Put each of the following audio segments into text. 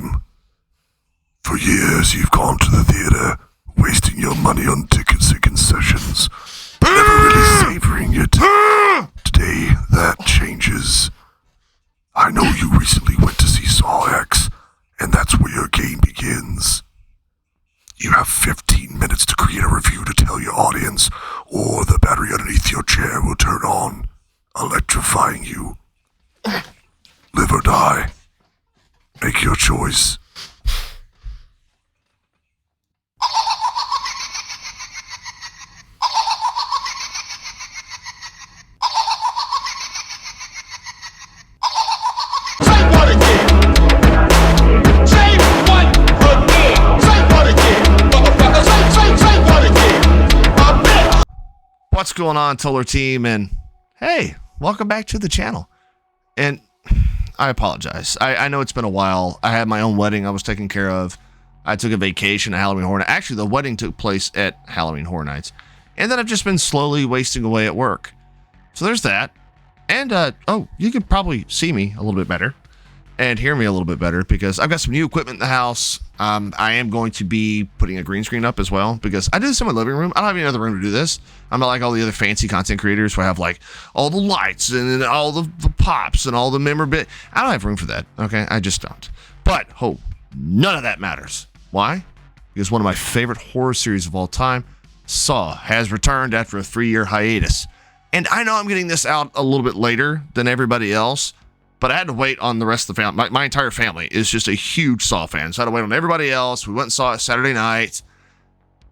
game. For years, you've gone to the theater, wasting your money on tickets and concessions, but never really savoring it. Today, that changes. I know you recently went to see Saw X, and that's where your game begins. You have 15 minutes to create a review to tell your audience, or the battery underneath your chair will turn on, electrifying you. Live or die. Make your choice. What's going on, Toller team? And hey, welcome back to the channel. And I apologize. I know it's been a while. I had my own wedding I was taking care of. I took a vacation at Halloween Horror Nights. Actually, the wedding took place at Halloween Horror Nights. And then I've just been slowly wasting away at work. So there's that. And, oh, you could probably see me a little bit better and hear me a little bit better because I've got some new equipment in the house. I am going to be putting a green screen up as well because I do this in my living room. I don't have any other room to do this. I'm not like all the other fancy content creators who have like all the lights and all the pops and all the memorabilia. I don't have room for that. Okay. I just don't. But none of that matters. Why? Because one of my favorite horror series of all time, Saw, has returned after a 3-year hiatus. And I know I'm getting this out a little bit later than everybody else, but I had to wait on the rest of the family. My entire family is just a huge Saw fan, so I had to wait on everybody else. We went and saw it Saturday night.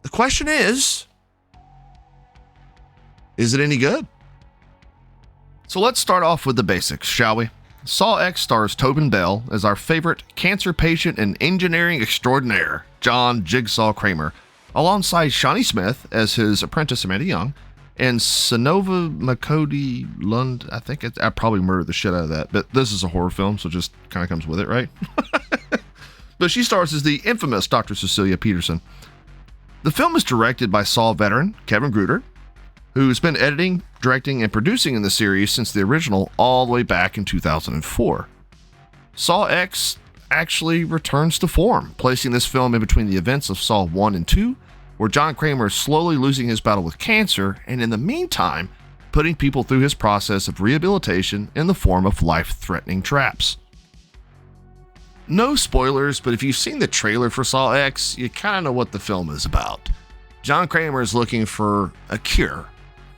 The question is it any good? So let's start off with the basics, shall we? Saw X stars Tobin Bell as our favorite cancer patient and engineering extraordinaire, John Jigsaw Kramer, alongside Shawnee Smith as his apprentice Amanda Young, and Sonova Makodi Lund. I probably murdered the shit out of that, but this is a horror film, so it just kind of comes with it, right? But she stars as the infamous Dr. Cecilia Peterson. The film is directed by Saw veteran Kevin Gruder, who's been editing, directing, and producing in the series since the original all the way back in 2004. Saw X actually returns to form, placing this film in between the events of Saw 1 and 2, where John Kramer is slowly losing his battle with cancer, and in the meantime, putting people through his process of rehabilitation in the form of life-threatening traps. No spoilers, but if you've seen the trailer for Saw X, you kind of know what the film is about. John Kramer is looking for a cure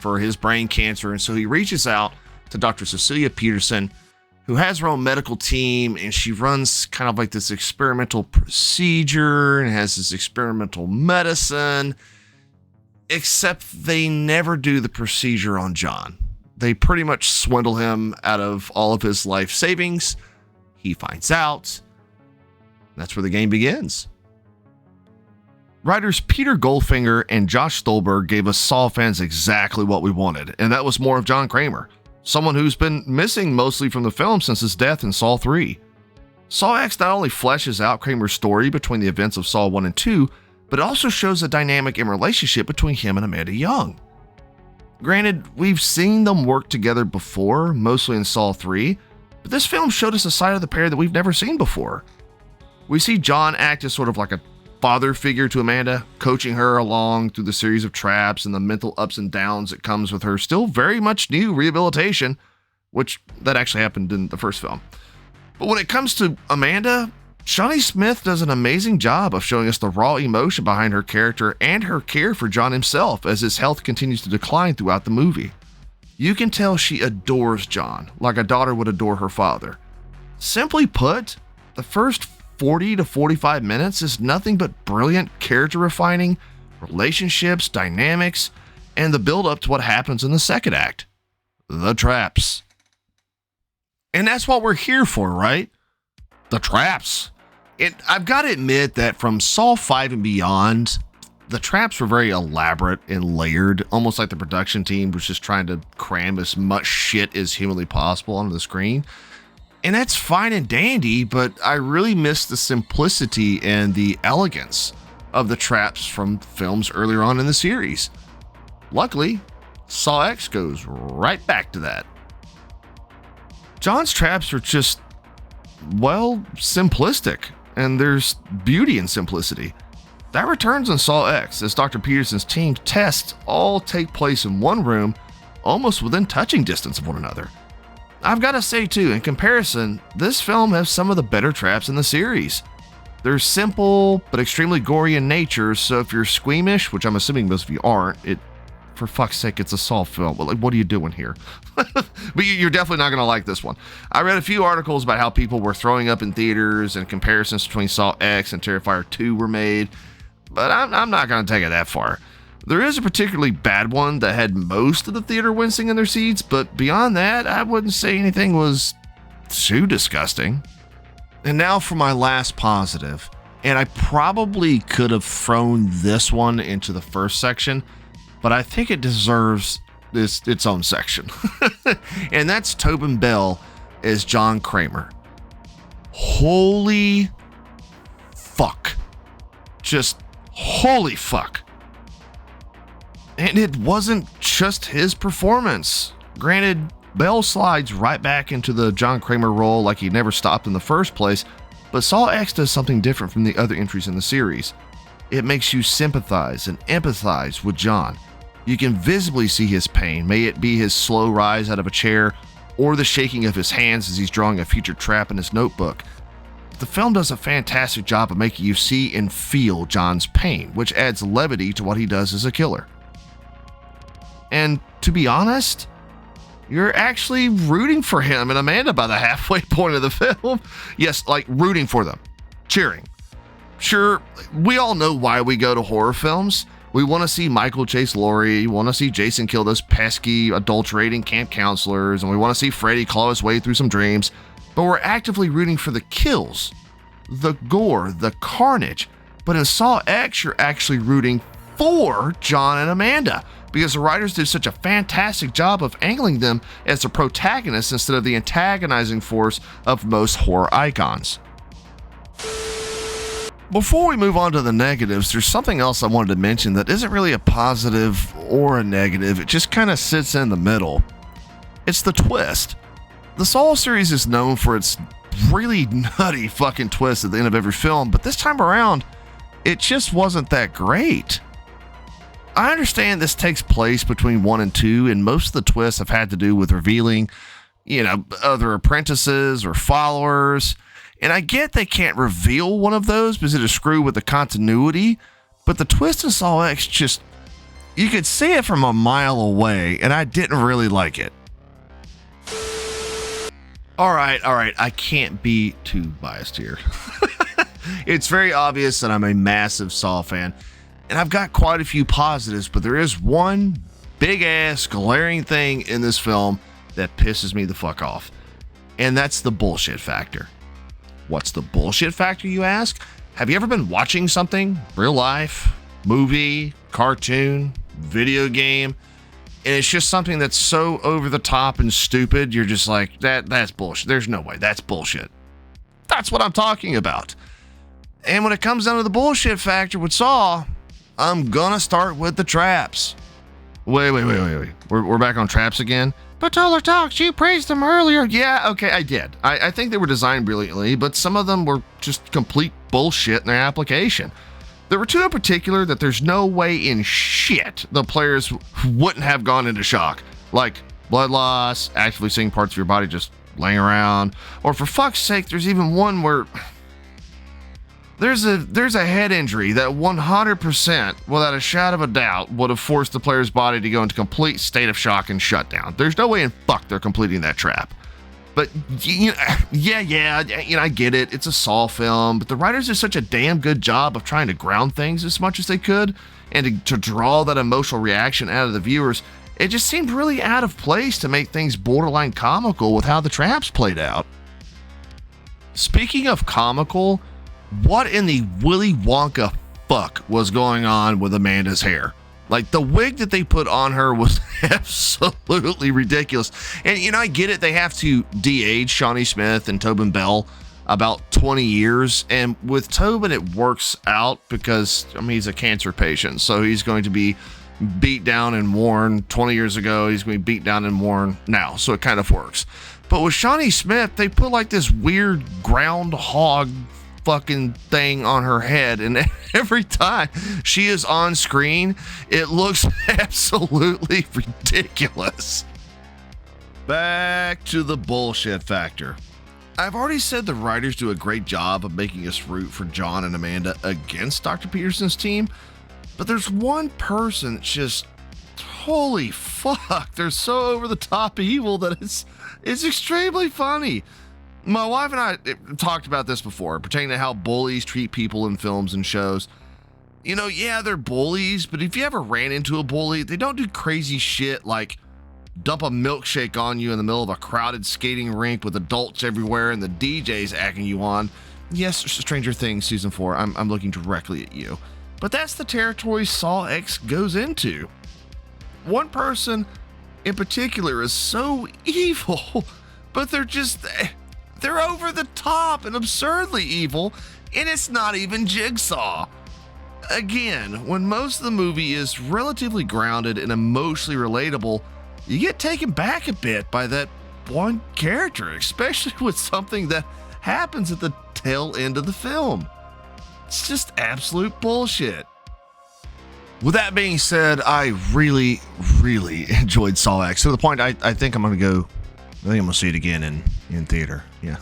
for his brain cancer, and so he reaches out to Dr. Cecilia Peterson, who has her own medical team, and she runs kind of like this experimental procedure and has this experimental medicine, except they never do the procedure on John. They pretty much swindle him out of all of his life savings. He finds out. That's where the game begins. Writers Peter Goldfinger and Josh Stolberg gave us Saw fans exactly what we wanted, and that was more of John Kramer, someone who's been missing mostly from the film since his death in Saw 3. Saw X not only fleshes out Kramer's story between the events of Saw 1 and 2, but it also shows a dynamic and relationship between him and Amanda Young. Granted, we've seen them work together before, mostly in Saw 3, but this film showed us a side of the pair that we've never seen before. We see John act as sort of like a father figure to Amanda, coaching her along through the series of traps and the mental ups and downs that comes with her still very much new rehabilitation, which that actually happened in the first film. But when it comes to Amanda, Shawnee Smith does an amazing job of showing us the raw emotion behind her character and her care for John himself as his health continues to decline throughout the movie. You can tell she adores John, like a daughter would adore her father. Simply put, the first 40 to 45 minutes is nothing but brilliant character refining, relationships, dynamics, and the build up to what happens in the second act. The traps. And that's what we're here for, right? The traps. I've got to admit that from Saw 5 and beyond, the traps were very elaborate and layered, almost like the production team was just trying to cram as much shit as humanly possible onto the screen. And that's fine and dandy, but I really miss the simplicity and the elegance of the traps from films earlier on in the series. Luckily, Saw X goes right back to that. John's traps are just, well, simplistic and there's beauty in simplicity. That returns in Saw X as Dr. Peterson's team tests all take place in one room, almost within touching distance of one another. I've got to say too, in comparison, this film has some of the better traps in the series. They're simple, but extremely gory in nature, so if you're squeamish, which I'm assuming most of you aren't, for fuck's sake, it's a Saw film. Like, what are you doing here? But you're definitely not going to like this one. I read a few articles about how people were throwing up in theaters and comparisons between Saw X and Terrifier 2 were made, but I'm not going to take it that far. There is a particularly bad one that had most of the theater wincing in their seats, but beyond that, I wouldn't say anything was too disgusting. And now for my last positive, and I probably could have thrown this one into the first section, but I think it deserves its own section. And that's Tobin Bell as John Kramer. Holy fuck. Just holy fuck. And it wasn't just his performance. Granted, Bell slides right back into the John Kramer role like he never stopped in the first place, but Saw X does something different from the other entries in the series. It makes you sympathize and empathize with John. You can visibly see his pain, may it be his slow rise out of a chair or the shaking of his hands as he's drawing a future trap in his notebook. The film does a fantastic job of making you see and feel John's pain, which adds levity to what he does as a killer. And to be honest, you're actually rooting for him and Amanda by the halfway point of the film. Yes, like rooting for them, cheering. Sure, we all know why we go to horror films. We want to see Michael chase Laurie, we want to see Jason kill those pesky, adulterating camp counselors, and we want to see Freddy claw his way through some dreams, but we're actively rooting for the kills, the gore, the carnage. But in Saw X, you're actually rooting for John and Amanda, because the writers did such a fantastic job of angling them as the protagonists instead of the antagonizing force of most horror icons. Before we move on to the negatives, there's something else I wanted to mention that isn't really a positive or a negative, it just kind of sits in the middle. It's the twist. The Saw series is known for its really nutty fucking twist at the end of every film, but this time around, it just wasn't that great. I understand this takes place between 1 and 2, and most of the twists have had to do with revealing, other apprentices or followers. And I get they can't reveal one of those because it'll screw with the continuity, but the twist in Saw X just, you could see it from a mile away, and I didn't really like it. All right, I can't be too biased here. It's very obvious that I'm a massive Saw fan, and I've got quite a few positives, but there is one big-ass glaring thing in this film that pisses me the fuck off, and that's the bullshit factor. What's the bullshit factor, you ask? Have you ever been watching something, real life, movie, cartoon, video game, and it's just something that's so over the top and stupid, you're just like, that's bullshit. There's no way, that's bullshit. That's what I'm talking about. And when it comes down to the bullshit factor with Saw, I'm gonna start with the traps. Wait. We're back on traps again? But Toller Talks, you praised them earlier. Yeah, okay, I did. I think they were designed brilliantly, but some of them were just complete bullshit in their application. There were two in particular that there's no way in shit the players wouldn't have gone into shock. Like blood loss, actively seeing parts of your body just laying around, or for fuck's sake, there's even one where there's a head injury that 100%, without a shadow of a doubt, would have forced the player's body to go into complete state of shock and shutdown. There's no way in fuck they're completing that trap. But, I get it. It's a Saw film, but the writers did such a damn good job of trying to ground things as much as they could, and to draw that emotional reaction out of the viewers. It just seemed really out of place to make things borderline comical with how the traps played out. Speaking of comical, what in the Willy Wonka fuck was going on with Amanda's hair? Like, the wig that they put on her was absolutely ridiculous. And, I get it. They have to de-age Shawnee Smith and Tobin Bell about 20 years. And with Tobin, it works out because, he's a cancer patient. So he's going to be beat down and worn 20 years ago. He's going to be beat down and worn now. So it kind of works. But with Shawnee Smith, they put like this weird groundhog fucking thing on her head. And every time she is on screen, it looks absolutely ridiculous. Back to the bullshit factor. I've already said the writers do a great job of making us root for John and Amanda against Dr. Peterson's team, but there's one person that's just, holy fuck, they're so over the top evil that it's extremely funny. My wife and I talked about this before, pertaining to how bullies treat people in films and shows. You know, yeah, they're bullies, but if you ever ran into a bully, they don't do crazy shit like dump a milkshake on you in the middle of a crowded skating rink with adults everywhere and the DJ's acting you on. Yes, Stranger Things Season 4, I'm looking directly at you. But that's the territory Saw X goes into. One person in particular is so evil, but they're over the top and absurdly evil, and it's not even Jigsaw. Again, when most of the movie is relatively grounded and emotionally relatable, you get taken back a bit by that one character, especially with something that happens at the tail end of the film. It's just absolute bullshit. With that being said, I really, really enjoyed Saw X to the point I think I'm going to see it again in theater. Yeah.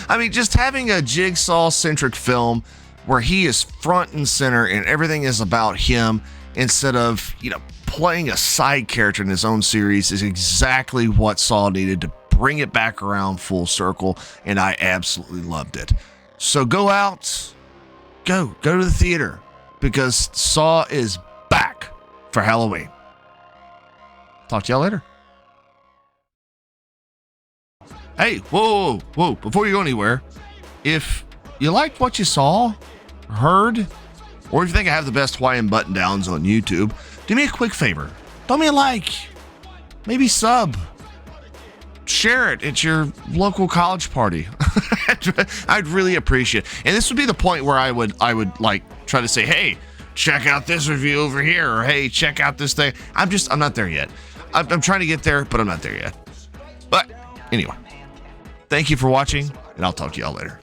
I mean, just having a Jigsaw-centric film where he is front and center and everything is about him instead of, playing a side character in his own series is exactly what Saw needed to bring it back around full circle, and I absolutely loved it. So go out, go to the theater, because Saw is back for Halloween. Talk to y'all later. Hey, whoa, before you go anywhere, if you liked what you saw, heard, or if you think I have the best Hawaiian button-downs on YouTube, do me a quick favor. Throw me a like. Maybe sub. Share it at your local college party. I'd really appreciate it. And this would be the point where I would like try to say, hey, check out this review over here, or hey, check out this thing. I'm not there yet. I'm trying to get there, but I'm not there yet. But anyway, thank you for watching, and I'll talk to y'all later.